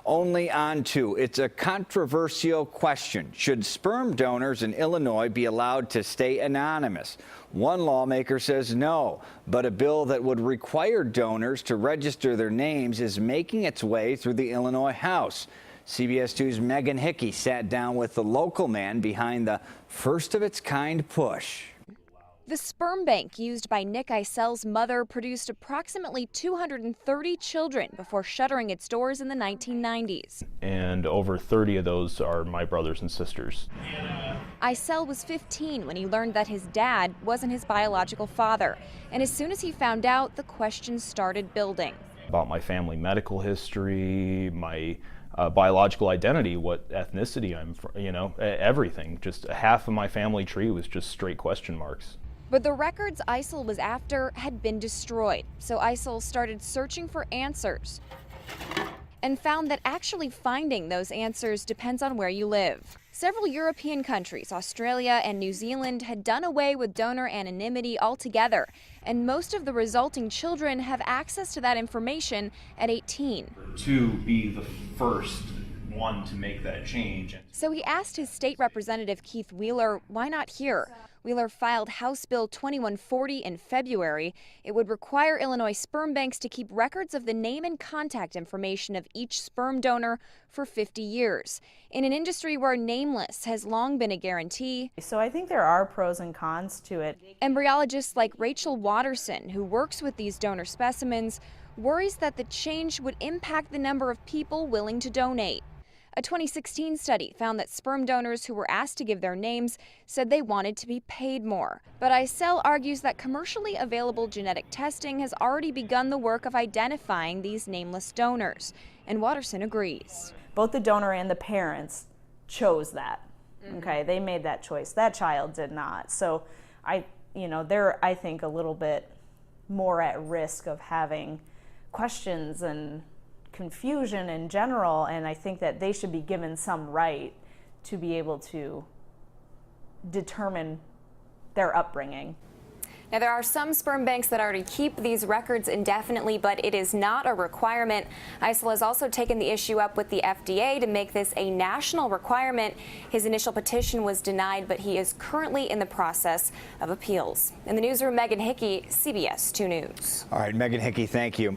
only on two. It's a controversial question. Should sperm donors in Illinois be allowed to stay anonymous? One lawmaker says no, but a bill that would require donors to register their names is making its way through the Illinois House. CBS 2's Megan Hickey sat down with the local man behind the first-of-its-kind push. The sperm bank used by Nick Isel's mother produced approximately 230 children before shuttering its doors in the 1990s. And over 30 of those are my brothers and sisters. Isel was 15 when he learned that his dad wasn't his biological father. And as soon as he found out, the questions started building. About my family medical history, my biological identity, what ethnicity I'm from, everything. Just half of my family tree was just straight question marks. But the records Isel was after had been destroyed, so Isel started searching for answers and found that actually finding those answers depends on where you live. Several European countries, Australia and New Zealand, had done away with donor anonymity altogether, and most of the resulting children have access to that information at 18. To be the first one to make that change. So he asked his state representative Keith Wheeler, why not here? Wheeler filed House Bill 2140 in February. It would require Illinois sperm banks to keep records of the name and contact information of each sperm donor for 50 years. In an industry where nameless has long been a guarantee. So I think there are pros and cons to it. Embryologists like Rachel Watterson, who works with these donor specimens, worries that the change would impact the number of people willing to donate. A 2016 study found that sperm donors who were asked to give their names said they wanted to be paid more. But Isel argues that commercially available genetic testing has already begun the work of identifying these nameless donors. And Watterson agrees. Both the donor and the parents chose that. Okay, they made that choice. That child did not. So they're, I think, a little bit more at risk of having questions and confusion in general, and I think that they should be given some right to be able to determine their upbringing. Now, there are some sperm banks that already keep these records indefinitely, but it is not a requirement. Isel has also taken the issue up with the FDA to make this a national requirement. His initial petition was denied, but he is currently in the process of appeals. In the newsroom, Megan Hickey, CBS 2 News. All right, Megan Hickey, thank you.